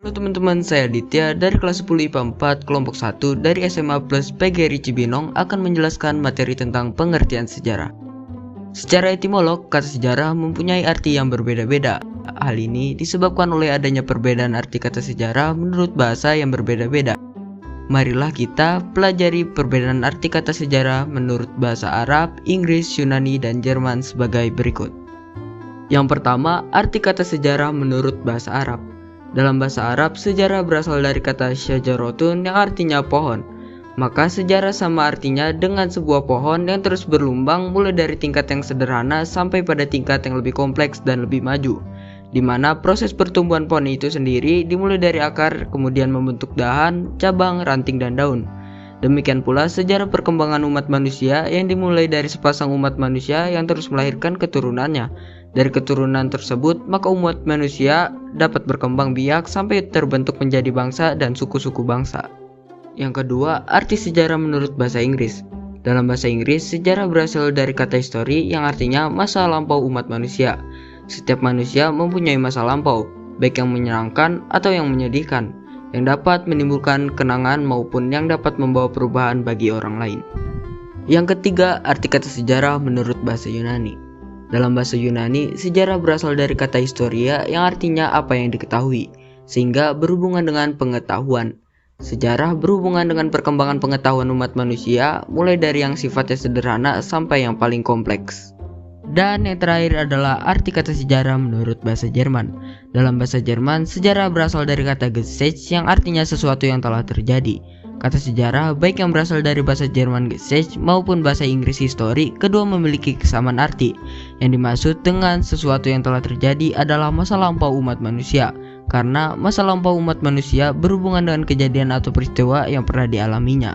Halo teman-teman, saya Aditya dari kelas 10 IPA 4 kelompok 1 dari SMA Plus PGRI Cibinong akan menjelaskan materi tentang pengertian sejarah. Secara etimolog, kata sejarah mempunyai arti yang berbeda-beda. Hal ini disebabkan oleh adanya perbedaan arti kata sejarah menurut bahasa yang berbeda-beda. Marilah kita pelajari perbedaan arti kata sejarah menurut bahasa Arab, Inggris, Yunani, dan Jerman sebagai berikut. Yang pertama, arti kata sejarah menurut bahasa Arab. Dalam bahasa Arab, sejarah berasal dari kata syajarotun yang artinya pohon. Maka sejarah sama artinya dengan sebuah pohon yang terus berlumbang mulai dari tingkat yang sederhana sampai pada tingkat yang lebih kompleks dan lebih maju, di mana proses pertumbuhan pohon itu sendiri dimulai dari akar, kemudian membentuk dahan, cabang, ranting, dan daun. Demikian pula sejarah perkembangan umat manusia yang dimulai dari sepasang umat manusia yang terus melahirkan keturunannya. Dari keturunan tersebut, maka umat manusia dapat berkembang biak sampai terbentuk menjadi bangsa dan suku-suku bangsa. Yang kedua, arti sejarah menurut bahasa Inggris. Dalam bahasa Inggris, sejarah berasal dari kata history yang artinya masa lampau umat manusia. Setiap manusia mempunyai masa lampau, baik yang menyenangkan atau yang menyedihkan, yang dapat menimbulkan kenangan maupun yang dapat membawa perubahan bagi orang lain. Yang ketiga, arti kata sejarah menurut bahasa Yunani. Dalam bahasa Yunani, sejarah berasal dari kata historia yang artinya apa yang diketahui, sehingga berhubungan dengan pengetahuan. Sejarah berhubungan dengan perkembangan pengetahuan umat manusia, mulai dari yang sifatnya sederhana sampai yang paling kompleks. Dan yang terakhir adalah arti kata sejarah menurut bahasa Jerman. Dalam bahasa Jerman, sejarah berasal dari kata Geschichte yang artinya sesuatu yang telah terjadi. Kata sejarah baik yang berasal dari bahasa Jerman Geschichte maupun bahasa Inggris history, kedua memiliki kesamaan arti. Yang dimaksud dengan sesuatu yang telah terjadi adalah masa lampau umat manusia, karena masa lampau umat manusia berhubungan dengan kejadian atau peristiwa yang pernah dialaminya.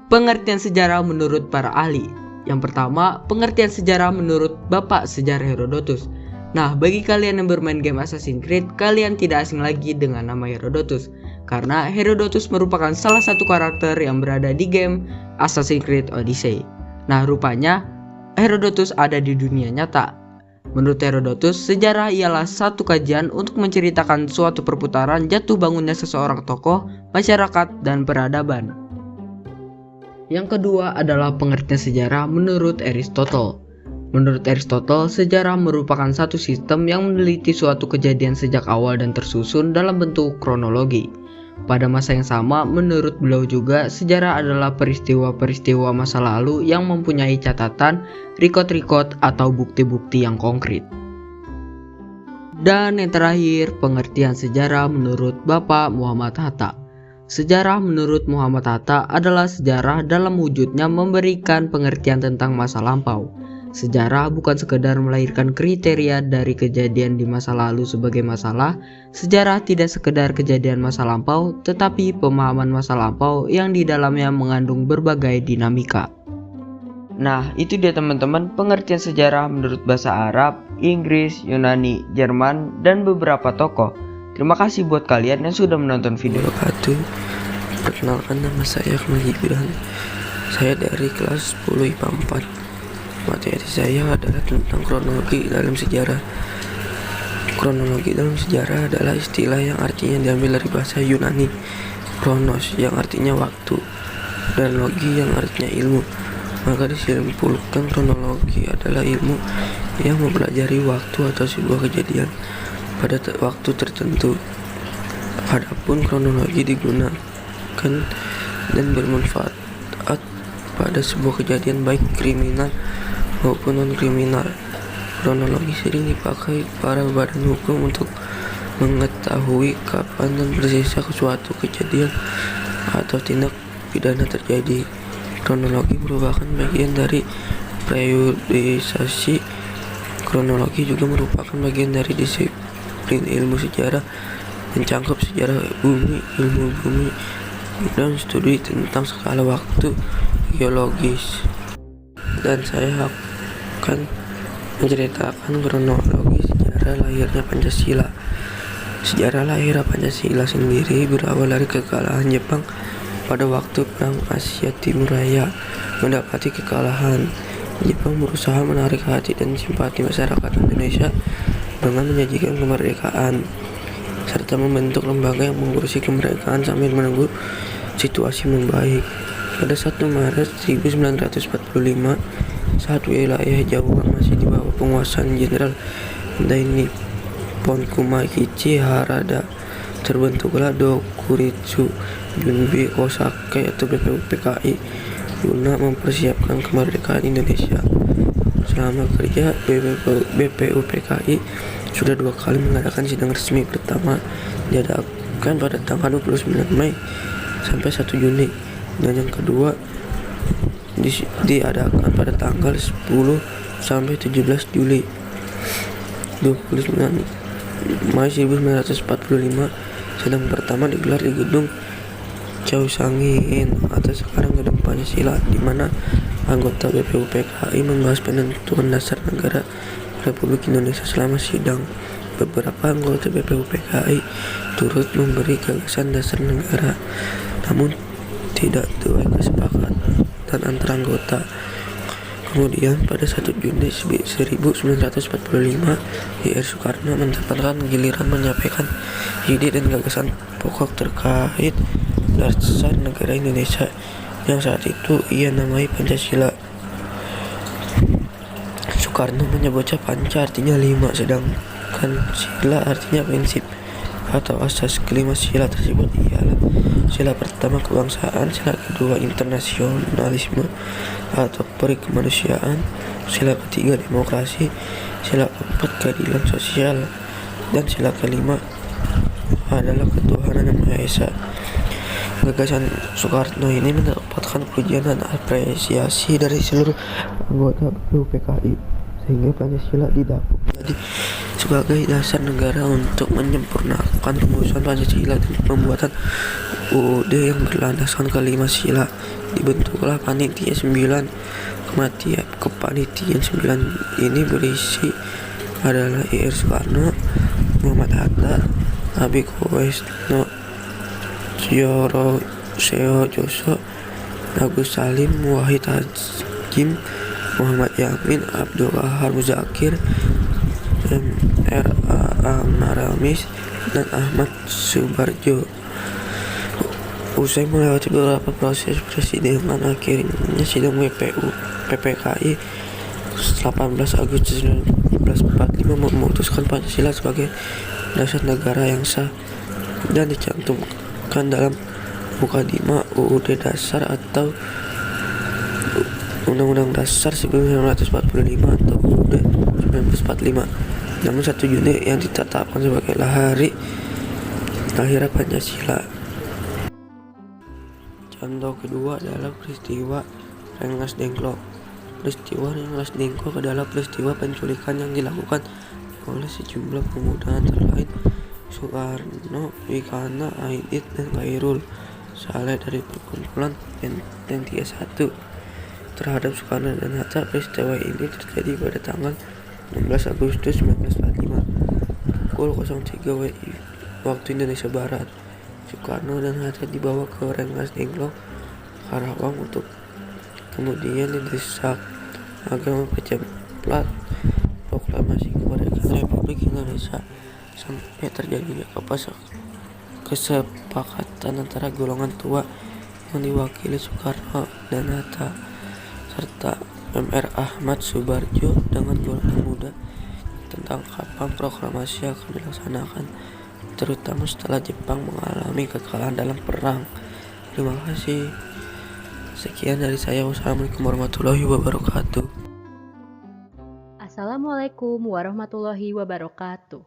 Pengertian sejarah menurut para ahli. Yang pertama, pengertian sejarah menurut Bapak Sejarah Herodotus. Nah, bagi kalian yang bermain game Assassin's Creed, kalian tidak asing lagi dengan nama Herodotus, karena Herodotus merupakan salah satu karakter yang berada di game Assassin's Creed Odyssey. Nah, rupanya Herodotus ada di dunia nyata. Menurut Herodotus, sejarah ialah satu kajian untuk menceritakan suatu perputaran jatuh bangunnya seseorang tokoh, masyarakat, dan peradaban. Yang kedua adalah pengertian sejarah menurut Aristotle. Menurut Aristotle, sejarah merupakan satu sistem yang meneliti suatu kejadian sejak awal dan tersusun dalam bentuk kronologi. Pada masa yang sama, menurut beliau juga, sejarah adalah peristiwa-peristiwa masa lalu yang mempunyai catatan, rekod-rekod, atau bukti-bukti yang konkret. Dan yang terakhir, pengertian sejarah menurut Bapak Muhammad Hatta. Sejarah menurut Muhammad Hatta adalah sejarah dalam wujudnya memberikan pengertian tentang masa lampau. Sejarah bukan sekedar melahirkan kriteria dari kejadian di masa lalu sebagai masalah. Sejarah tidak sekedar kejadian masa lampau, tetapi pemahaman masa lampau yang di dalamnya mengandung berbagai dinamika. Nah, itu dia teman-teman pengertian sejarah menurut bahasa Arab, Inggris, Yunani, Jerman, dan beberapa tokoh. Terima kasih buat kalian yang sudah menonton video. Perkenalkan, nama saya Akmal Gibran. Saya dari kelas 10 IPA 4. Materi saya adalah tentang kronologi dalam sejarah. Kronologi dalam sejarah adalah istilah yang artinya diambil dari bahasa Yunani, kronos yang artinya waktu, dan logi yang artinya ilmu. Maka disimpulkan kronologi adalah ilmu yang mempelajari waktu atau sebuah kejadian pada waktu tertentu. Adapun kronologi digunakan dan bermanfaat pada sebuah kejadian baik kriminal maupun non-kriminal. Kronologi sering dipakai para badan hukum untuk mengetahui kapan dan persisnya suatu kejadian atau tindak pidana terjadi. Kronologi merupakan bagian dari periodisasi. Kronologi juga merupakan bagian dari disiplin ilmu sejarah, mencangkup sejarah bumi, ilmu bumi, dan studi tentang skala waktu geologis. Dan saya akan menceritakan kronologi sejarah lahirnya Pancasila. Sejarah lahir Pancasila sendiri berawal dari kekalahan Jepang pada waktu Perang Asia Timur Raya. Mendapati kekalahan, Jepang berusaha menarik hati dan simpati masyarakat Indonesia dengan menyajikan kemerdekaan. serta membentuk lembaga yang mengurusi kemerdekaan sambil menunggu situasi membaik. Pada 1 Maret 1945, saat wilayah Jawa masih di bawah penguasaan Jenderal Daini Ponkumakichi Harada, terbentuklah Dokuritsu Junbi Kosake atau BPUPKI guna mempersiapkan kemerdekaan Indonesia. Selama kerja, BPUPKI sudah 2 kali mengadakan sidang resmi. Pertama diadakan pada tanggal 29 Mei sampai 1 Juni, dan yang kedua diadakan pada tanggal 10 sampai 17 Juli 29 Mei 1945. Sidang pertama digelar di Gedung Chausangin atau sekarang Gedung Pancasila, di mana anggota BPUPKI membahas penentuan dasar negara Republik Indonesia. Selama sidang, beberapa anggota BPUPKI turut memberi gagasan dasar negara, namun tidak tuai kesepakatan antara anggota. Kemudian pada 1 Juni 1945, Ir Soekarno mendapatkan giliran menyampaikan ide dan gagasan pokok terkait dasar negara Indonesia yang saat itu ia namai Pancasila. Soekarno menyebutnya Panca artinya 5, sedangkan Sila artinya prinsip atau asas. Kelima sila tersebut ialah sila pertama kebangsaan, sila kedua internasionalisme atau perikemanusiaan, sila ketiga demokrasi, sila keempat keadilan sosial, dan sila kelima adalah ketuhanan yang Maha Esa. Gagasan Soekarno ini mendapatkan pujian dan apresiasi dari seluruh anggota BPUPKI, sehingga Pancasila didapuk menjadi sebagai dasar negara. Untuk menyempurnakan rumusan Pancasila dan pembuatan UUD yang berlandaskan kelima sila, dibentuklah Panitia 9. Kepanitiaan 9 ini berisi adalah Ir Soekarno, Muhammad Hatta, Abi Koesno, Seo Joso, Agus Salim, Wahid Hakim, Muhammad Yamin, Abdul Qahar Muzakir, M.R.A. Maramis, dan Ahmad Subarjo. Usai melewati beberapa proses persidangan, akhirnya sidang PPKI 18 Agustus 1945 memutuskan Pancasila sebagai dasar negara yang sah dan dicantumkan dalam Mukadimah UUD Dasar atau Undang-Undang Dasar 1945 atau UUD 1945. Namun 1 Juni yang ditetapkan sebagai hari lahir Pancasila. Contoh kedua adalah peristiwa Rengas Dengklok. Peristiwa Rengas Dengklok adalah peristiwa penculikan yang dilakukan oleh sejumlah pemuda antara lain Soekarno, Wikana, Aidit, dan Khairul Saleh dari perkumpulan Benteng 31 terhadap Soekarno dan Hatta. Peristiwa ini terjadi pada tanggal 16 Agustus 1945 pukul 03 WIB waktu Indonesia Barat. Soekarno dan Hatta dibawa ke Rengas Dengklok, Karawang, untuk kemudian didesak agar mempercepat proklamasi kemerdekaan Republik Indonesia sampai terjadinya kesepakatan antara golongan tua yang diwakili Soekarno dan Hatta serta M.R. Ahmad Subarjo dengan golongan muda tentang kapan proklamasi akan dilaksanakan, terutama setelah Jepang mengalami kekalahan dalam perang. Terima kasih. Sekian dari saya. Wassalamualaikum warahmatullahi wabarakatuh. Assalamualaikum warahmatullahi wabarakatuh.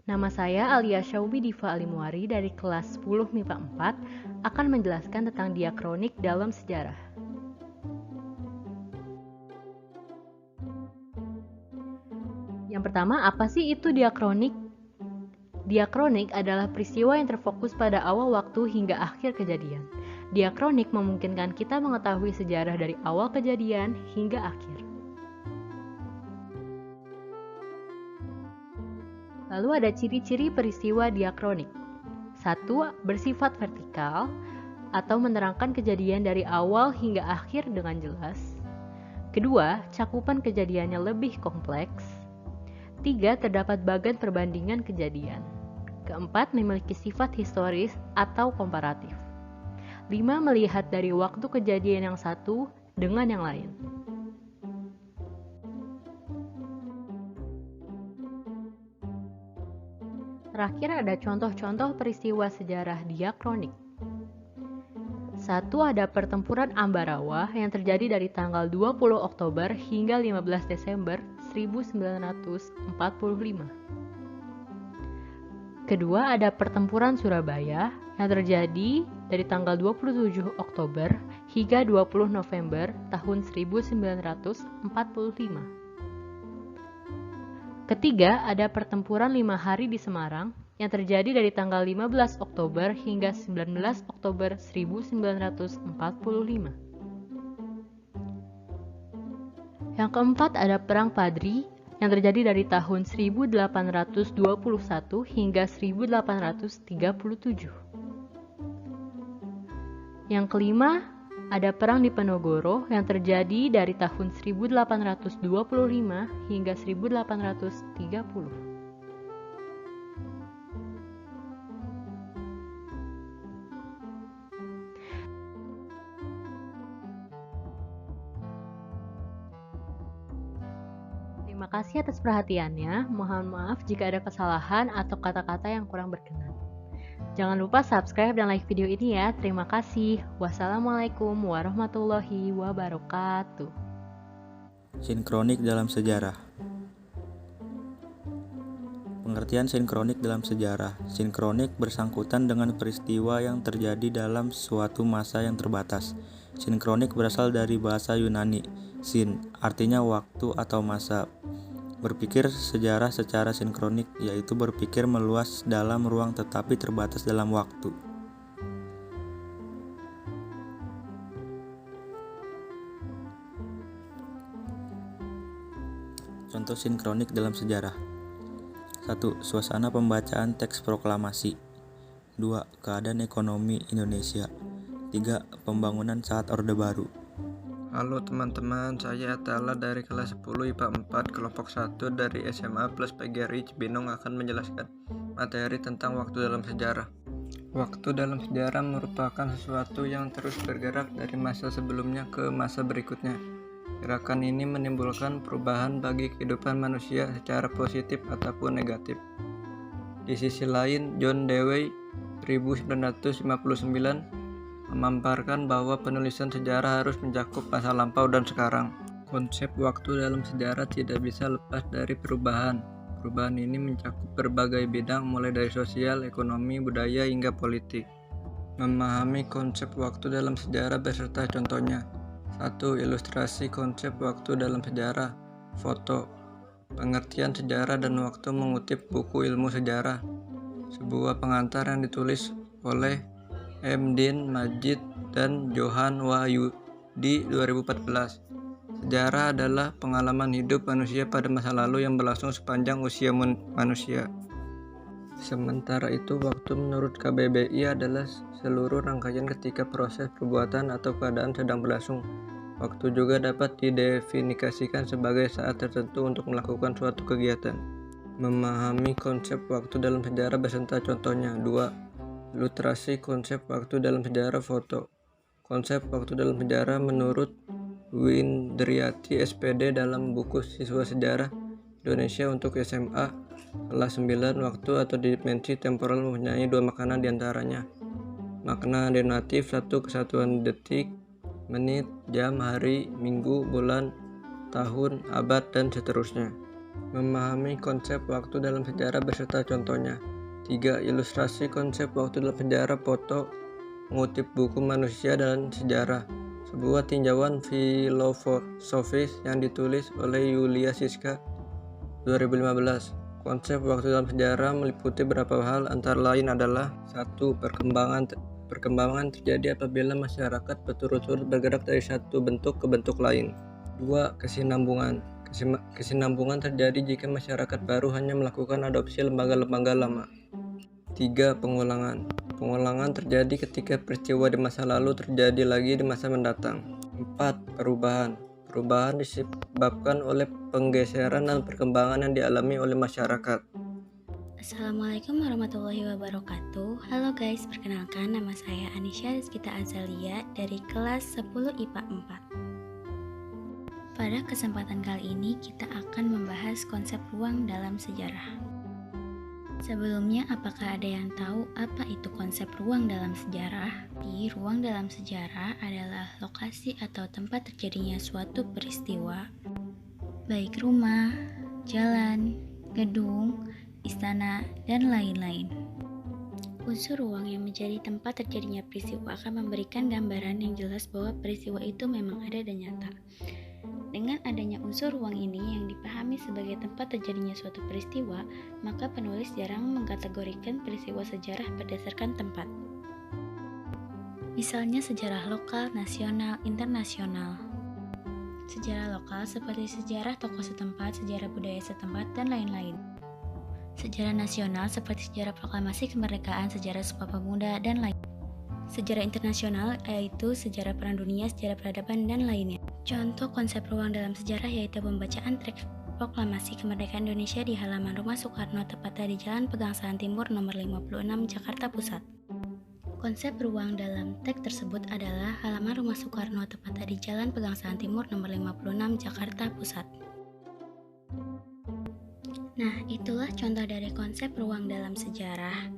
Nama saya Alia Syaubi Diva Alimuari dari kelas 10 MIPA 4 akan menjelaskan tentang diakronik dalam sejarah. Yang pertama, apa sih itu diakronik? Diakronik adalah peristiwa yang terfokus pada awal waktu hingga akhir kejadian. Diakronik memungkinkan kita mengetahui sejarah dari awal kejadian hingga akhir. Lalu ada ciri-ciri peristiwa diakronik. 1. Bersifat vertikal atau menerangkan kejadian dari awal hingga akhir dengan jelas. 2. Cakupan kejadiannya lebih kompleks. 3. Terdapat bagan perbandingan kejadian. Keempat, memiliki sifat historis atau komparatif. 5. Melihat dari waktu kejadian yang satu dengan yang lain. Terakhir ada contoh-contoh peristiwa sejarah diakronik. 1. Ada pertempuran Ambarawa yang terjadi dari tanggal 20 Oktober hingga 15 Desember 1945. Kedua, ada pertempuran Surabaya yang terjadi dari tanggal 27 Oktober hingga 20 November tahun 1945. Ketiga, ada pertempuran 5 hari di Semarang yang terjadi dari tanggal 15 Oktober hingga 19 Oktober 1945. Yang keempat, ada Perang Padri yang terjadi dari tahun 1821 hingga 1837. Yang kelima, ada Perang Diponegoro yang terjadi dari tahun 1825 hingga 1830. Terima kasih atas perhatiannya. Mohon maaf jika ada kesalahan atau kata-kata yang kurang berkenan. Jangan lupa subscribe dan like video ini ya. Terima kasih. Wassalamualaikum warahmatullahi wabarakatuh. Sinkronik dalam sejarah. Pengertian sinkronik dalam sejarah. Sinkronik bersangkutan dengan peristiwa yang terjadi dalam suatu masa yang terbatas. Sinkronik berasal dari bahasa Yunani, sin, artinya waktu atau masa. Berpikir sejarah secara sinkronik, yaitu berpikir meluas dalam ruang tetapi terbatas dalam waktu. Contoh sinkronik dalam sejarah. 1. Suasana pembacaan teks proklamasi. 2. Keadaan ekonomi Indonesia. 3. Pembangunan saat Orde Baru. Halo teman-teman, saya Atala dari kelas 10 IPA 4 kelompok 1 dari SMA plus PGRI Cibinong akan menjelaskan materi tentang waktu dalam sejarah. Waktu dalam sejarah merupakan sesuatu yang terus bergerak dari masa sebelumnya ke masa berikutnya. Gerakan ini menimbulkan perubahan bagi kehidupan manusia secara positif ataupun negatif. Di sisi lain, John Dewey 1959 memaparkan bahwa penulisan sejarah harus mencakup masa lampau dan sekarang. Konsep waktu dalam sejarah tidak bisa lepas dari perubahan. Perubahan ini mencakup berbagai bidang mulai dari sosial, ekonomi, budaya, hingga politik. Memahami konsep waktu dalam sejarah beserta contohnya. 1. Ilustrasi konsep waktu dalam sejarah. Foto. Pengertian sejarah dan waktu mengutip buku ilmu sejarah. Sebuah pengantar yang ditulis oleh M. Din Majid dan Johan Wahyu di 2014. Sejarah adalah pengalaman hidup manusia pada masa lalu yang berlangsung sepanjang usia manusia. Sementara itu, waktu menurut KBBI adalah seluruh rangkaian ketika proses perbuatan atau keadaan sedang berlangsung. Waktu juga dapat didefinisikan sebagai saat tertentu untuk melakukan suatu kegiatan. Memahami konsep waktu dalam sejarah beserta contohnya. 2. Ilustrasi konsep waktu dalam sejarah. Foto. Konsep waktu dalam sejarah menurut Windriati SPD dalam buku Siswa Sejarah Indonesia untuk SMA kelas 9, waktu atau dimensi temporal mempunyai dua makna diantaranya. Makna denotatif 1. Kesatuan detik, menit, jam, hari, minggu, bulan, tahun, abad, dan seterusnya. Memahami konsep waktu dalam sejarah beserta contohnya. 3. Ilustrasi konsep waktu dalam sejarah. Foto. Mengutip buku Manusia dan Sejarah, sebuah tinjauan filosofis yang ditulis oleh Yulia Siska 2015. Konsep waktu dalam sejarah meliputi beberapa hal, antara lain adalah 1. Perkembangan terjadi apabila masyarakat berturut-turut bergerak dari satu bentuk ke bentuk lain. 2. Kesinambungan. Kesinambungan terjadi jika masyarakat baru hanya melakukan adopsi lembaga-lembaga lama. 3. Pengulangan. Pengulangan terjadi ketika peristiwa di masa lalu terjadi lagi di masa mendatang. 4. Perubahan. Perubahan disebabkan oleh penggeseran dan perkembangan yang dialami oleh masyarakat. Assalamualaikum warahmatullahi wabarakatuh. Halo guys, perkenalkan nama saya Anisha Rizkita Azalia dari kelas 10 IPA 4. Pada kesempatan kali ini kita akan membahas konsep ruang dalam sejarah. Sebelumnya, apakah ada yang tahu apa itu konsep ruang dalam sejarah? Di ruang dalam sejarah adalah lokasi atau tempat terjadinya suatu peristiwa, baik rumah, jalan, gedung, istana, dan lain-lain. Unsur ruang yang menjadi tempat terjadinya peristiwa akan memberikan gambaran yang jelas bahwa peristiwa itu memang ada dan nyata. Dengan adanya unsur ruang ini yang dipahami sebagai tempat terjadinya suatu peristiwa, maka penulis jarang mengkategorikan peristiwa sejarah berdasarkan tempat. Misalnya sejarah lokal, nasional, internasional. Sejarah lokal seperti sejarah tokoh setempat, sejarah budaya setempat, dan lain-lain. Sejarah nasional seperti sejarah proklamasi kemerdekaan, sejarah Sumpah Pemuda, dan lain. Sejarah internasional yaitu sejarah Perang Dunia, sejarah peradaban, dan lainnya. Contoh konsep ruang dalam sejarah yaitu pembacaan teks proklamasi kemerdekaan Indonesia di halaman rumah Soekarno tepatnya di Jalan Pegangsaan Timur nomor 56 Jakarta Pusat. Konsep ruang dalam teks tersebut adalah halaman rumah Soekarno tepatnya di Jalan Pegangsaan Timur nomor 56 Jakarta Pusat. Nah, itulah contoh dari konsep ruang dalam sejarah.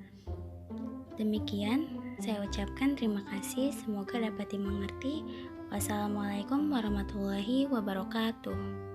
Demikian, saya ucapkan terima kasih, semoga dapat dimengerti. Wassalamualaikum warahmatullahi wabarakatuh.